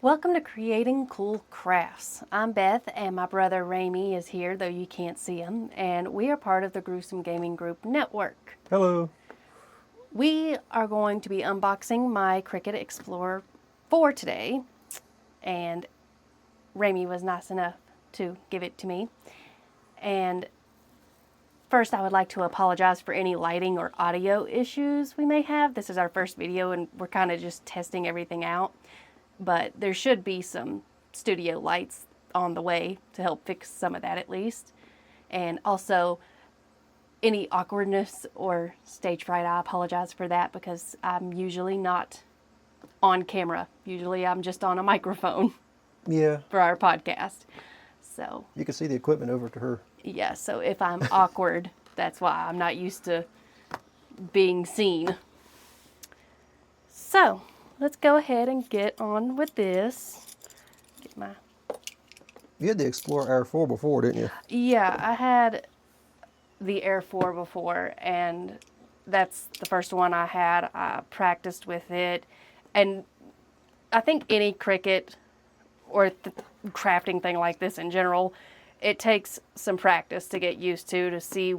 Welcome to Creating Cool Crafts. I'm Beth and my brother Ramey is here, though you can't see him, and we are part of the Gruesome Gaming Group Network. Hello. We are going to be unboxing my Cricut Explorer 4 today, and Ramey was nice enough to give it to me. And first I would like to apologize for any lighting or audio issues we may have. This is our first video and we're kind of just testing everything out. But there should be some studio lights on the way to help fix some of that at least. And also, any awkwardness or stage fright, I apologize for that because I'm usually not on camera. Usually I'm just on a microphone. Yeah. For our podcast. So You can see the equipment over to her. yeah, so if I'm awkward, that's why I'm not used to being seen. So let's go ahead and get on with this. Get my... You had the Explorer Air 4 before, didn't you? Yeah, I had the Air 4 before, and that's the first one I had. I practiced with it, and I think any Cricut or crafting thing like this in general, it takes some practice to get used to see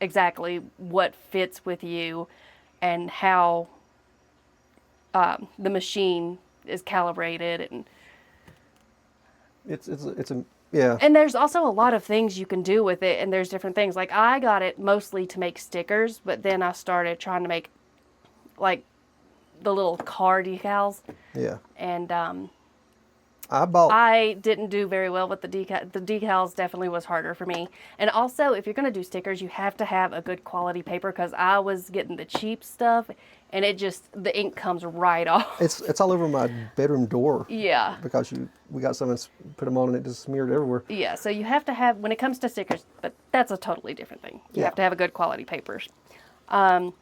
exactly what fits with you and how the machine is calibrated, and It's a yeah. and there's also a lot of things you can do with it, and there's different things. Like I got it mostly to make stickers, but then I started trying to make like the little car decals. Yeah. And I didn't do very well with the decal. The decals definitely was harder for me. And also, if you're going to do stickers, you have to have a good quality paper, because I was getting the cheap stuff, and it just, the ink comes right off. It's all over my bedroom door. Yeah. Because we got some and put them on and it just smeared everywhere. Yeah, so you have to have, when it comes to stickers, but that's a totally different thing. You have to have a good quality papers. So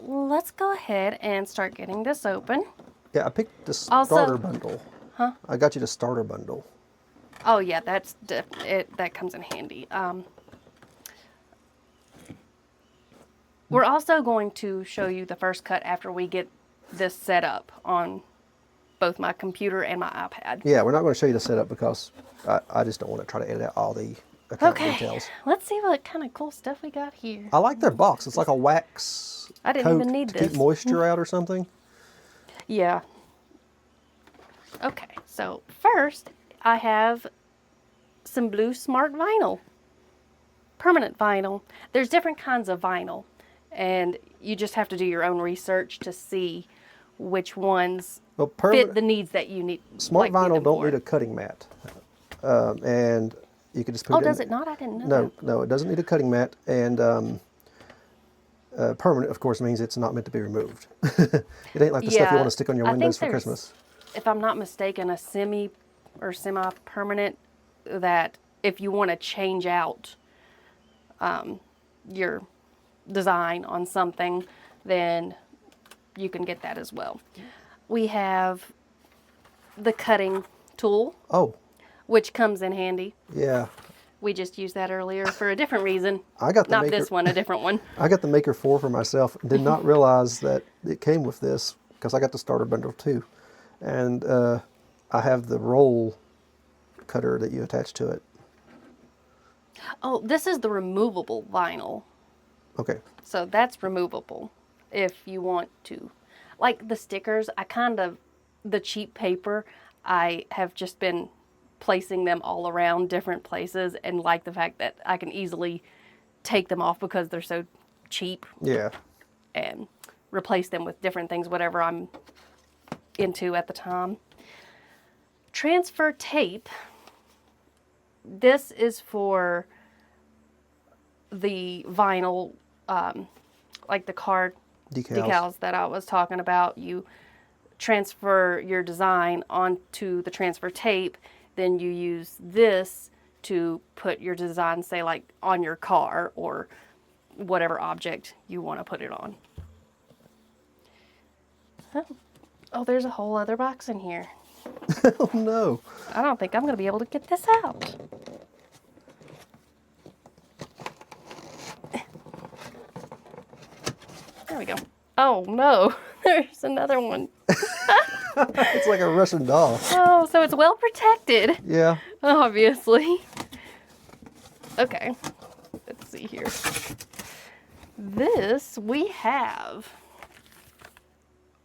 let's go ahead and start getting this open. Yeah, I picked the starter bundle. Huh? I got you the starter bundle. Oh yeah, that comes in handy. We're also going to show you the first cut after we get this set up on both my computer and my iPad. Yeah, we're not going to show you the setup because I just don't want to try to edit out all the account details. Let's see what kind of cool stuff we got here. I like their box. It's like a wax I didn't coat even need to this. keep moisture out or something. Yeah. Okay, so first I have some blue smart vinyl. Permanent vinyl. There's different kinds of vinyl, and you just have to do your own research to see which ones fit the needs that you need. Smart vinyl don't need a cutting mat, and you can just put it in. Oh, does it not? I didn't know that. No, it doesn't need a cutting mat, and permanent, of course, means it's not meant to be removed. It ain't like the stuff you want to stick on your windows for Christmas. If I'm not mistaken, a semi-permanent that if you want to change out your design on something, then you can get that as well. We have the cutting tool. Oh. Which comes in handy. Yeah. We just used that earlier for a different reason. I got the Not this one, a different one. I got the Maker 4 for myself and did not realize that it came with this because I got the starter bundle too. And I have the roll cutter that you attach to it. Oh, this is the removable vinyl. Okay. So that's removable if you want to. Like the stickers, the cheap paper, I have just been placing them all around different places, and like the fact that I can easily take them off because they're so cheap. Yeah. And replace them with different things, whatever I'm into at the time. Transfer tape. This is for the vinyl, like the car decals that I was talking about. You transfer your design onto the transfer tape, then you use this to put your design, say like on your car or whatever object you want to put it on. Oh, there's a whole other box in here. Oh no. I don't think I'm going to be able to get this out. There we go. Oh no, there's another one. It's like a Russian doll. Oh, so it's well protected, Yeah. obviously. Okay, let's see here. This we have.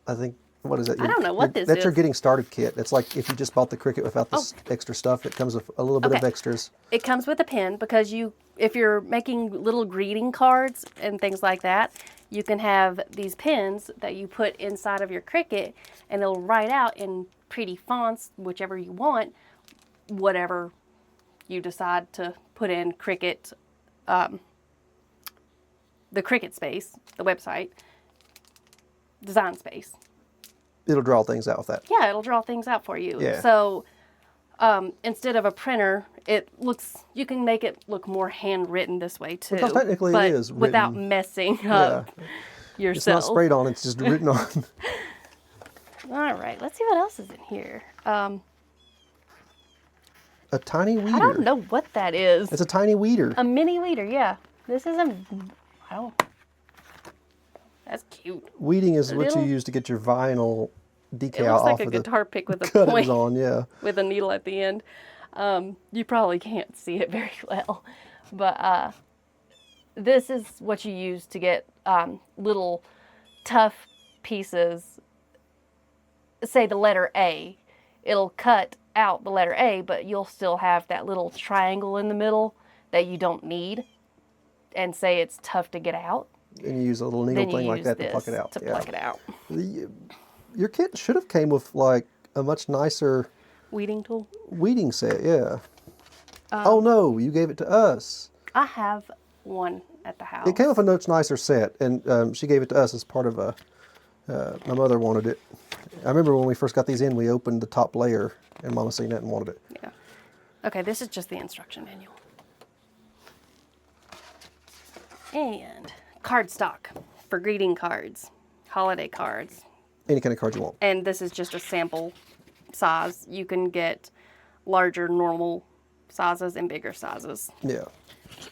I think, what is that? I don't know what this That's your is. getting started kit. It's like if you just bought the Cricut without the extra stuff, it comes with a little bit of Okay. extras. It comes with a pen because if you're making little greeting cards and things like that, you can have these pens that you put inside of your Cricut, and it'll write out in pretty fonts, whichever you want, whatever you decide to put in Cricut, the Cricut space, the website, design space. It'll draw things out with that. Yeah, it'll draw things out for you. Yeah. So instead of a printer, you can make it look more handwritten this way too. Because technically but it is without written. messing Yeah. up It's yourself. not sprayed on, it's just written on. All right, let's see what else is in here. A tiny weeder. I don't know what that is. It's a tiny weeder. A mini weeder, yeah. This is that's cute. Weeding is what little- you use to get your vinyl decal It looks off like a of the guitar pick with a cutters point on, yeah. with a needle at the end. You probably can't see it very well, but this is what you use to get little tough pieces. Say the letter A, it'll cut out the letter A, but you'll still have that little triangle in the middle that you don't need, and say it's tough to get out. And you use a little needle Then you thing like use that to this pluck it out. to yeah. pluck it out. Your kit should have came with like a much nicer Weeding tool. weeding set, yeah. Oh no, you gave it to us. I have one at the house. It came with a much nicer set, and she gave it to us as part of a. My mother wanted it. I remember when we first got these in, we opened the top layer, and Mama seen it and wanted it. Yeah. Okay, this is just the instruction manual. And cardstock for greeting cards, holiday cards. Any kind of card you want. And this is just a sample size. You can get larger normal sizes and bigger sizes. Yeah.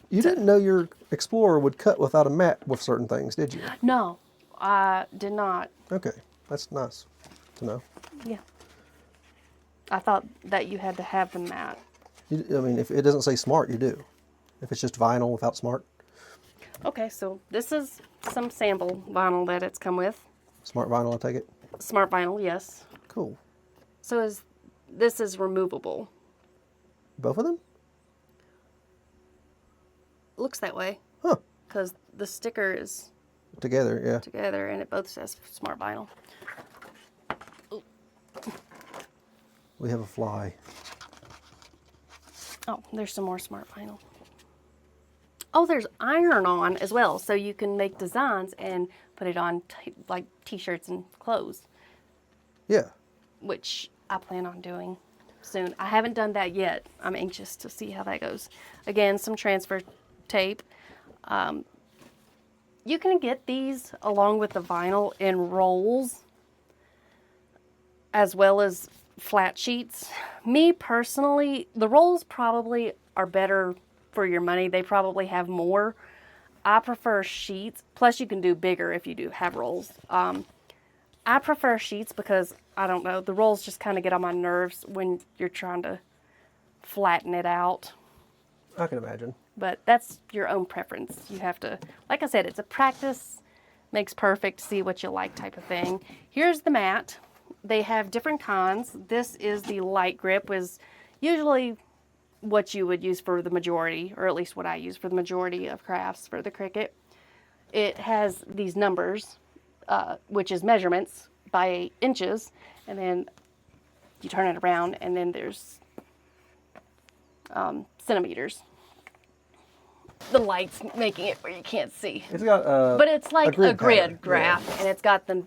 You didn't know your Explorer would cut without a mat with certain things, did you? No, I did not. Okay, that's nice to know. Yeah. I thought that you had to have the mat. I mean, if it doesn't say smart, you do. If it's just vinyl without smart, Okay, so this is some sample vinyl that it's come with. smart vinyl, I take it. Smart vinyl, yes. Cool. So this is removable. Both of them? Looks that way Huh. because the sticker is Together, yeah. together and it both says smart vinyl. We have a fly. Oh, there's some more smart vinyl. Oh, there's iron-on as well, so you can make designs and put it on like t-shirts and clothes, Yeah. which I plan on doing soon. I haven't done that yet. I'm anxious to see how that goes. Again, some transfer tape. You can get these along with the vinyl in rolls as well as flat sheets. Me personally, the rolls probably are better for your money. They probably have more. I prefer sheets. Plus, you can do bigger if you do have rolls. I prefer sheets because, I don't know, the rolls just kind of get on my nerves when you're trying to flatten it out. I can imagine. But that's your own preference. You have to, like I said, it's a practice, makes perfect, see what you like type of thing. Here's the mat. They have different kinds. This is the light grip, was usually what you would use for the majority, or at least what I use for the majority of crafts for the Cricut. It has these numbers, which is measurements by inches, and then you turn it around, and then there's centimeters. The light's making it where you can't see. It's got But it's like a grid grid pattern, graph, and it's got the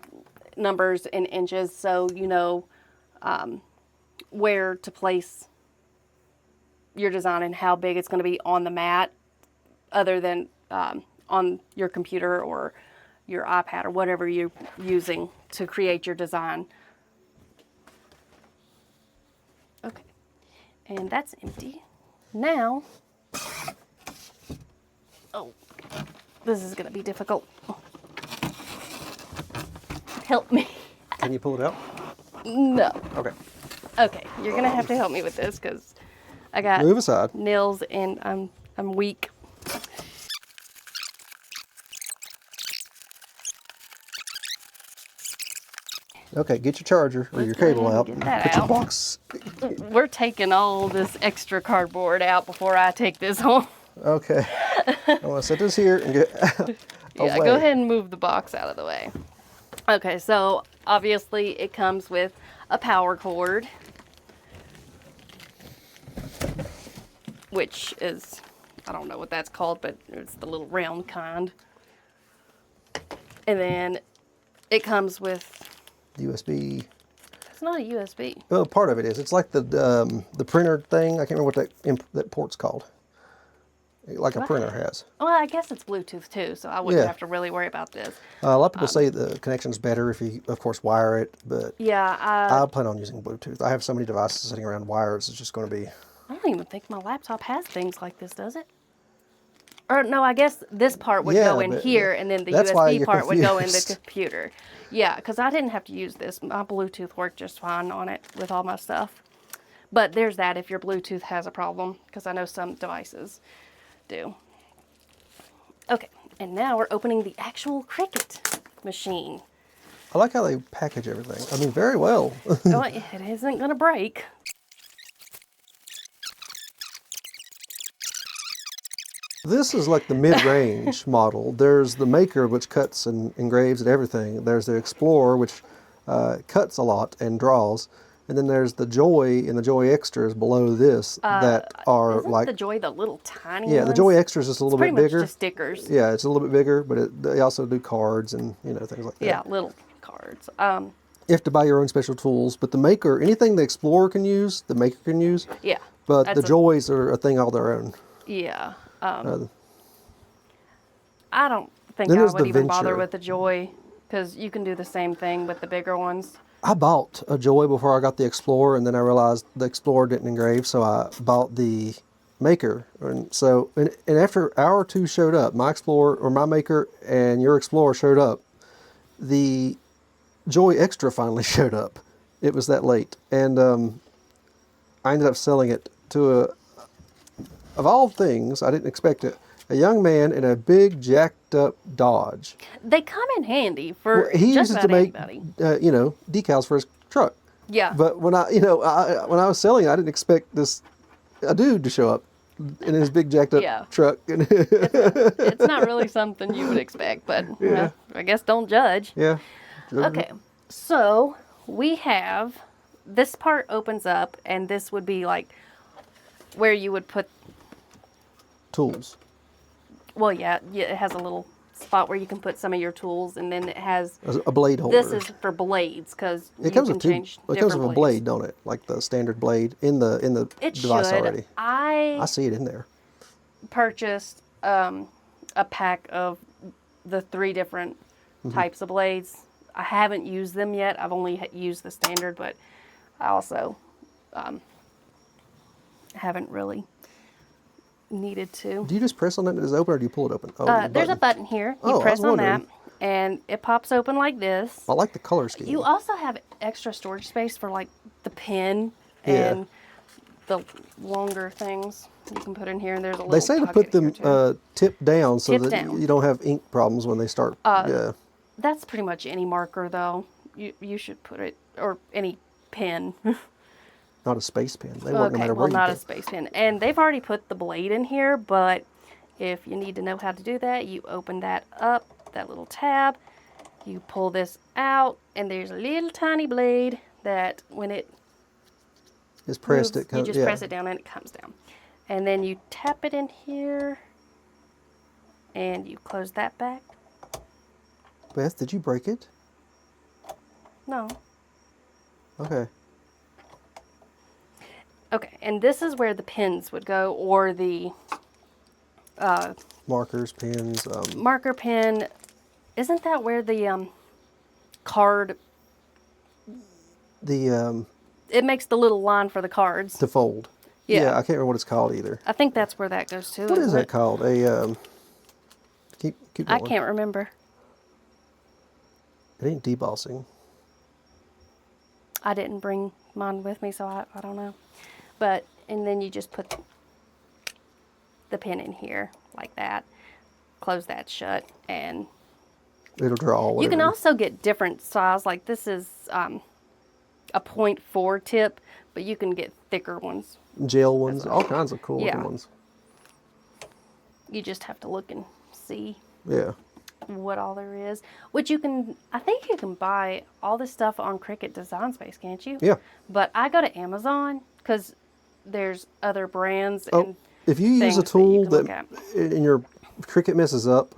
numbers in inches, so you know where to place your design and how big it's going to be on the mat, other than on your computer or your iPad or whatever you're using to create your design. Okay, and that's empty. Now, oh, this is going to be difficult. Help me. Can you pull it out? No. Okay. Okay, you're gonna have to help me with this because I got Move aside. nails and I'm weak. Okay, get your charger or your Let's go cable ahead and out. get that Put your out. box. We're taking all this extra cardboard out before I take this home. Okay. I want to set this here and get Yeah, away. go ahead and move the box out of the way. Okay, so obviously it comes with a power cord, which is, I don't know what that's called, but it's the little round kind. And then it comes with, USB. it's not a USB. Well, part of it is. It's like the printer thing. I can't remember what that port's called. Like a printer has. Well, I guess it's Bluetooth too, so I wouldn't Yeah. have to really worry about this. A lot of people say the connection's better if you, of course, wire it, but Yeah, I plan on using Bluetooth. I have so many devices sitting around wires. It's just going to be. I don't even think my laptop has things like this, does it? Or no, I guess this part would go in but here, and then the that's why USB you're part would go in the confused. computer. Yeah, because I didn't have to use this. My Bluetooth worked just fine on it with all my stuff. But there's that if your Bluetooth has a problem, because I know some devices do. Okay, and now we're opening the actual Cricut machine. I like how they package everything. I mean, very well. Oh, it isn't going to break. This is like the mid-range model. There's the Maker, which cuts and engraves and everything. There's the Explorer, which cuts a lot and draws. And then there's the Joy and the Joy Extras below this that are Isn't like... the Joy the little tiny Yeah, ones? the Joy Extras is a little Pretty bit much bigger. just stickers. Yeah, it's a little bit bigger, but they also do cards and, you know, things like that. Yeah, little cards. You have to buy your own special tools, but the Maker, anything the Explorer can use, the Maker can use. Yeah. But the Joys are a thing all their own. Yeah. I don't think Then I there's would the even bother Venture. with the Joy, because you can do the same thing with the bigger ones. I bought a Joy before I got the Explorer, and then I realized the Explorer didn't engrave, so I bought the Maker. And so, and after an hour or two showed up, my Explorer, or my Maker, and your Explorer showed up, the Joy Extra finally showed up. It was that late. And I ended up selling it to of all things, I didn't expect it, a young man in a big jacked up Dodge. They come in handy for He just uses about to make, anybody. you know, decals for his truck. Yeah. But when I was selling it, I didn't expect a dude to show up in his big jacked up Yeah. truck. It's not really something you would expect, but Yeah. I guess don't judge. Yeah. Okay, so we have, this part opens up, and this would be like where you would put, Tools. well, yeah, it has a little spot where you can put some of your tools, and then it has, A blade holder. this is for blades, because you It comes can with two. change It comes with a different blade, don't it? Like the standard blade in the It device should. already. I I see it in there. purchased a pack of the 3 different types of blades. I haven't used them yet. I've only used the standard, but I also haven't really needed to. Do you just press on it and it's open, or do you pull it open? Oh, the There's a button. button here. Oh, I You was press on that, wondering. and it pops open like this. I like the color scheme. You also have extra storage space for like the pen Yeah. and the longer things you can put in here. And there's a little They say to pocket put them here, too. tipped down so Tipped that down. you don't have ink problems when they start. Yeah. That's pretty much any marker, though. You should put it, or any pen. Not a space pen. They work no Okay, matter well, where you not go. a space pen. And they've already put the blade in here, but if you need to know how to do that, you open that up, that little tab, you pull this out, and there's a little tiny blade that when it It's pressed. moves, It comes. you just press it down and it comes down. And then you tap it in here, and you close that back. Beth, did you break it? No. Okay. Okay, and this is where the pins would go, or the Markers, pens. marker pen. Isn't that where the card, The it makes the little line for the cards? to fold. Yeah. I can't remember what it's called either. I think that's where that goes to. What is isn't that it? called? Keep I going. can't remember. It ain't debossing. I didn't bring mine with me, so I don't know. But, and then you just put the pin in here like that. Close that shut, and It'll draw you can whatever. also get different styles. Like this is a 0.4 tip, but you can get thicker ones. Gel ones, all kinds of cool looking Yeah. ones. You just have to look and see Yeah. what all there is. Which you can, I think you can buy all this stuff on Cricut Design Space, can't you? Yeah. But I go to Amazon because there's other brands Oh, and if you use a things that you tool can look that at. and your Cricut messes up,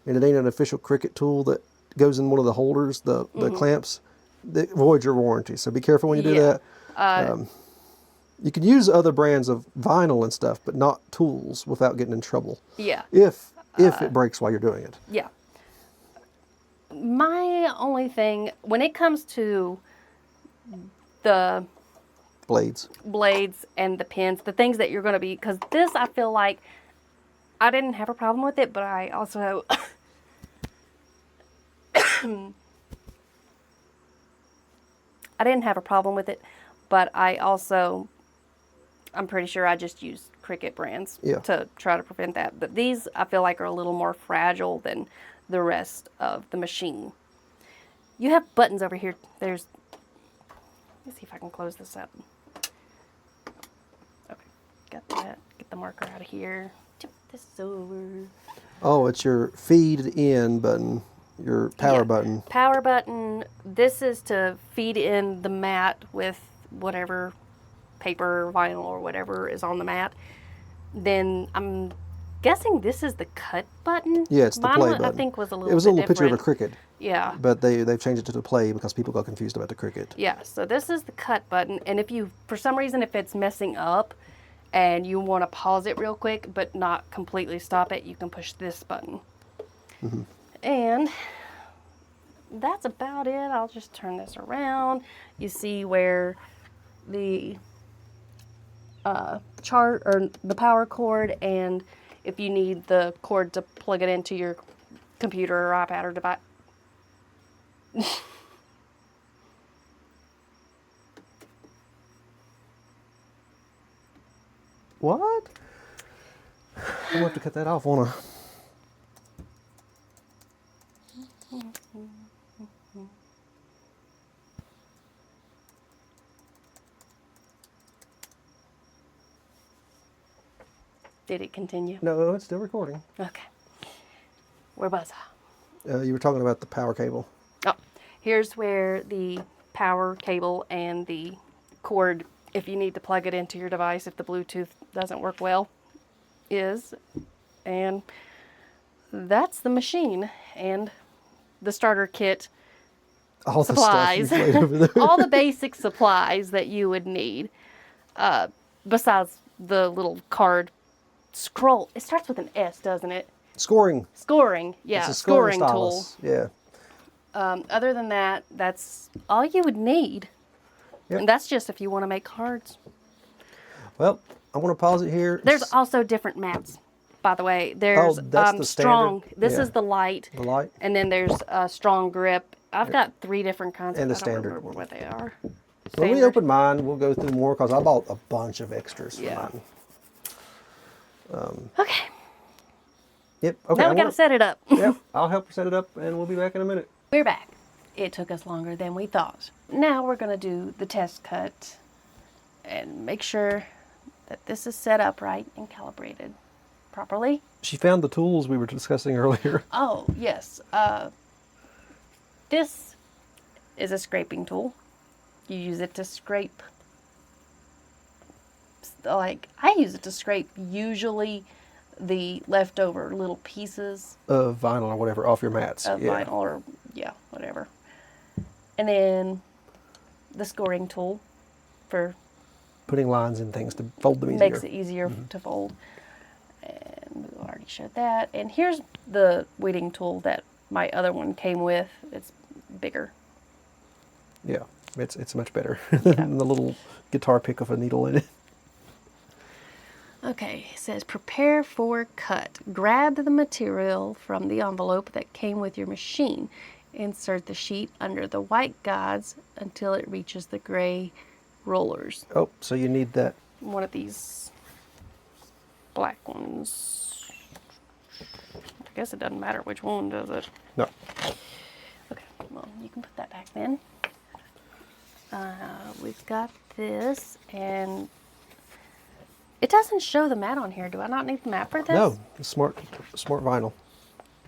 and it ain't an official Cricut tool that goes in one of the holders, the clamps, that voids your warranty. So be careful when you do Yeah. that. You can use other brands of vinyl and stuff, but not tools without getting in trouble. Yeah. If it breaks while you're doing it. Yeah. My only thing, when it comes to the Blades. blades and the pins, the things that you're going to be, because this, I feel like I didn't have a problem with it, but I also I didn't have a problem with it, but I'm pretty sure I just used Cricut brands Yeah. to try to prevent that. But these, I feel like, are a little more fragile than the rest of the machine. You have buttons over here. Let me see if I can close this up. Okay, got that. Get the marker out of here. Tip this over. Oh, it's your feed in button, your power Yeah. button. Power button. This is to feed in the mat with whatever paper, vinyl, or whatever is on the mat. Then I'm guessing this is the cut button. Yeah, it's the Mine, play I button. think was a little It was a bit little picture of a different. Cricut, Yeah. but they've changed it to the play because people got confused about the Cricut. Yeah, so this is the cut button, and if you, for some reason, if it's messing up and you want to pause it real quick but not completely stop it, you can push this button. And that's about it. I'll just turn this around. You see where the chart or the power cord, and if you need the cord to plug it into your computer or iPad or device. What? I'm gonna have to cut that off, won't I? Did it continue? No, it's still recording. Okay. Where was I? You were talking about the power cable. Oh, here's where the power cable and the cord, if you need to plug it into your device, if the Bluetooth doesn't work well, is. And that's the machine and the starter kit All supplies. the stuff you've laid over there. All the basic supplies that you would need. Besides the little card scroll. It starts with an S, doesn't it? Scoring. Scoring. Yeah, It's a scoring tool. stylus. Yeah. Other than that, that's all you would need. Yep. And that's just if you want to make cards. Well, I want to pause it here. There's also different mats, by the way. There's that's the strong. standard? This Yeah. is the light. The light? And then there's a strong grip. I've got 3 different kinds. And the I don't standard. remember what they are. When we Standard. open mine, we'll go through more because I bought a bunch of extras for Yeah. mine. Okay. Yep. Okay. Now we got to set it up. Yep. I'll help her set it up, and we'll be back in a minute. We're back. It took us longer than we thought. Now we're going to do the test cut and make sure that this is set up right and calibrated properly. She found the tools we were discussing earlier. Oh, yes. This is a scraping tool. You use it to scrape. Like, I use it to scrape usually the leftover little pieces Of vinyl or whatever off your mats. of Yeah. vinyl or, yeah, whatever. And then the scoring tool for Putting lines in things to fold them easier. makes it easier to fold. And we already showed that. And here's the weeding tool that my other one came with. It's bigger. Yeah. It's much better than the little guitar pick with a needle in it. Okay, it says prepare for cut. Grab the material from the envelope that came with your machine. insert the sheet under the white guides until it reaches the gray rollers. Oh, so you need that. One of these black ones. I guess it doesn't matter which one, does it? No. Okay, well, you can put that back then. We've got this, and it doesn't show the mat on here. Do I not need the mat for this? No, it's smart vinyl.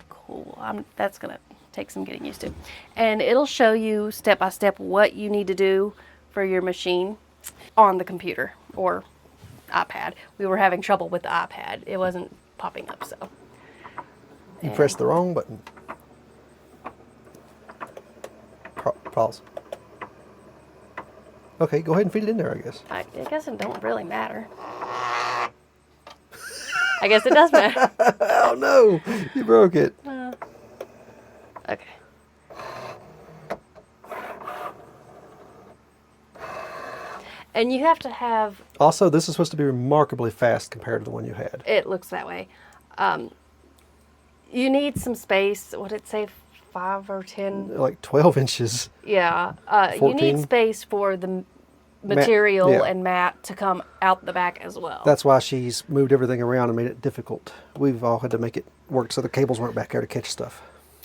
Cool. That's going to take some getting used to. And it'll show you step by step what you need to do for your machine on the computer or iPad. We were having trouble with the iPad. It wasn't popping up, so. You pressed the wrong button. Pause. Okay, go ahead and feed it in there, I guess. I guess it don't really matter. I guess it does matter. Oh no, you broke it. Okay. And you have to have, Also, this is supposed to be remarkably fast compared to the one you had. it looks that way. You need some space. What did it say? 5 or 10? Like 12 inches. Yeah. You 14? need space for the material yeah. and mat to come out the back as well. That's why she's moved everything around and made it difficult. We've all had to make it work so the cables weren't back there to catch stuff.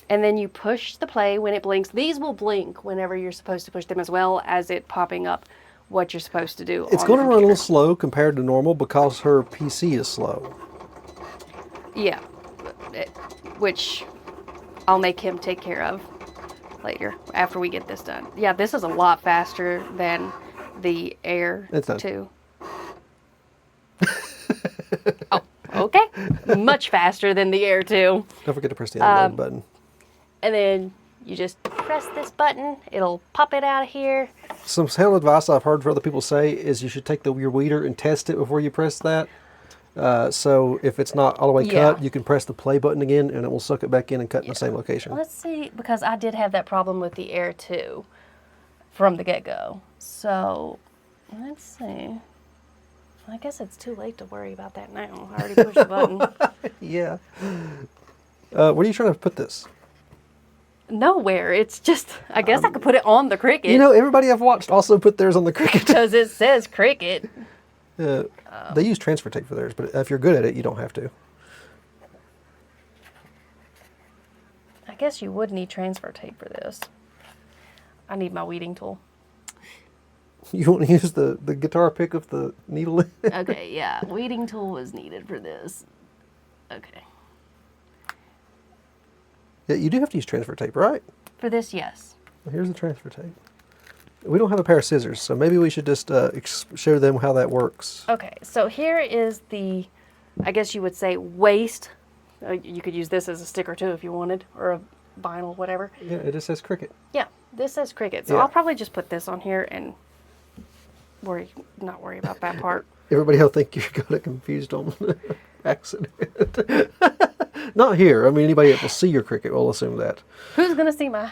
And then you push the play when it blinks. These will blink whenever you're supposed to push them, as well as it popping up what you're supposed to do. It's going to run a little slow compared to normal because her PC is slow. Yeah. Which I'll make him take care of later after we get this done. Yeah, this is a lot faster than the Air It's done. 2. Oh, okay. Much faster than the Air 2. Don't forget to press the unload button. And then you just press this button. It'll pop it out of here. Some sound advice I've heard for other people say is you should take your weeder and test it before you press that. So if it's not all the way cut, you can press the play button again and it will suck it back in and cut in the same location. Let's see, because I did have that problem with the Air 2 from the get-go. So, let's see. I guess it's too late to worry about that now. I already pushed the button. Yeah. Where are you trying to put this? Nowhere. It's just, I guess I could put it on the Cricut. You know, everybody I've watched also put theirs on the Cricut. Because it says Cricut. They use transfer tape for theirs, but if you're good at it, you don't have to. I guess you would need transfer tape for this. I need my weeding tool. You want to use the guitar pick of the needle? Okay, yeah. Weeding tool was needed for this. Okay. Yeah, you do have to use transfer tape, right? For this, yes. Well, here's the transfer tape. We don't have a pair of scissors, so maybe we should just show them how that works. Okay, so here is the, I guess you would say, waste. You could use this as a sticker too if you wanted, or a vinyl, whatever. Yeah, it just says Cricut. Yeah, this says Cricut. So Yeah. I'll probably just put this on here and not worry about that part. Everybody will think you got it confused on accident. Not here. I mean, anybody that will see your Cricut will assume that. Who's going to see my...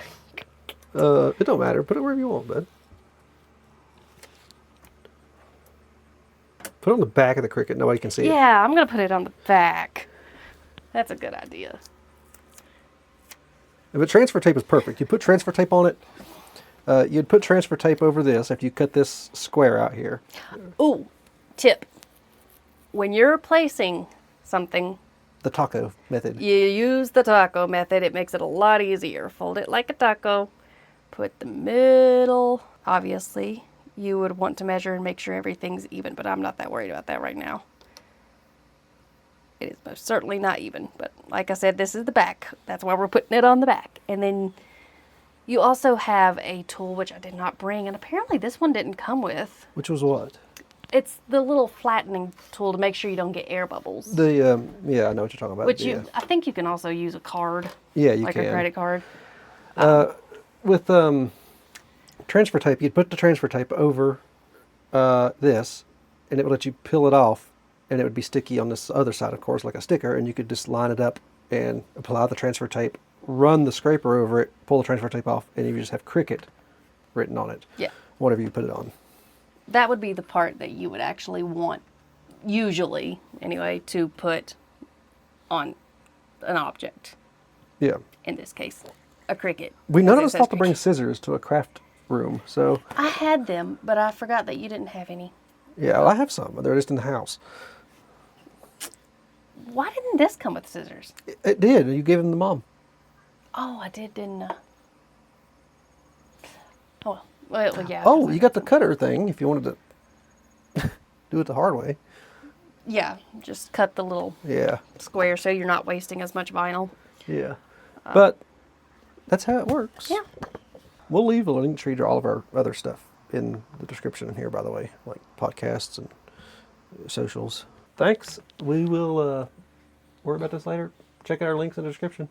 It don't matter. Put it wherever you want, bud. Put it on the back of the Cricut. Nobody can see it. Yeah, I'm going to put it on the back. That's a good idea. But transfer tape is perfect. You put transfer tape on it. You'd put transfer tape over this after you cut this square out here. Ooh, tip. When you're placing something, The taco method. you use the taco method. It makes it a lot easier. Fold it like a taco. Put the middle. Obviously, you would want to measure and make sure everything's even, but I'm not that worried about that right now. It is most certainly not even, but like I said, this is the back. That's why we're putting it on the back. And then you also have a tool, which I did not bring, and apparently this one didn't come with. Which was what? It's the little flattening tool to make sure you don't get air bubbles. The yeah, I know what you're talking about. Which yeah. I think you can also use a card. Yeah, you like can. a credit card. With transfer tape, you'd put the transfer tape over this, and it would let you peel it off, and it would be sticky on this other side, of course, like a sticker, and you could just line it up and apply the transfer tape, run the scraper over it, pull the transfer tape off, and you just have Cricut written on it. Yeah. Whatever you put it on. That would be the part that you would actually want, usually, anyway, to put on an object, Yeah. in this case. a Cricut. None of because it us says thought to Cricut. bring scissors to a craft room. So, I had them, but I forgot that you didn't have any. yeah, well, I have some. They're just in the house. Why didn't this come with scissors? It did. You gave them to Mom. Oh, I did, didn't I? Oh, well, yeah. Oh, you got the cutter thing if you wanted to do it the hard way. Yeah, just cut the little Yeah, square so you're not wasting as much vinyl. yeah. But that's how it works. Yeah. We'll leave a link tree to all of our other stuff in the description here, by the way, like podcasts and socials. Thanks. We will worry about this later. Check out our links in the description.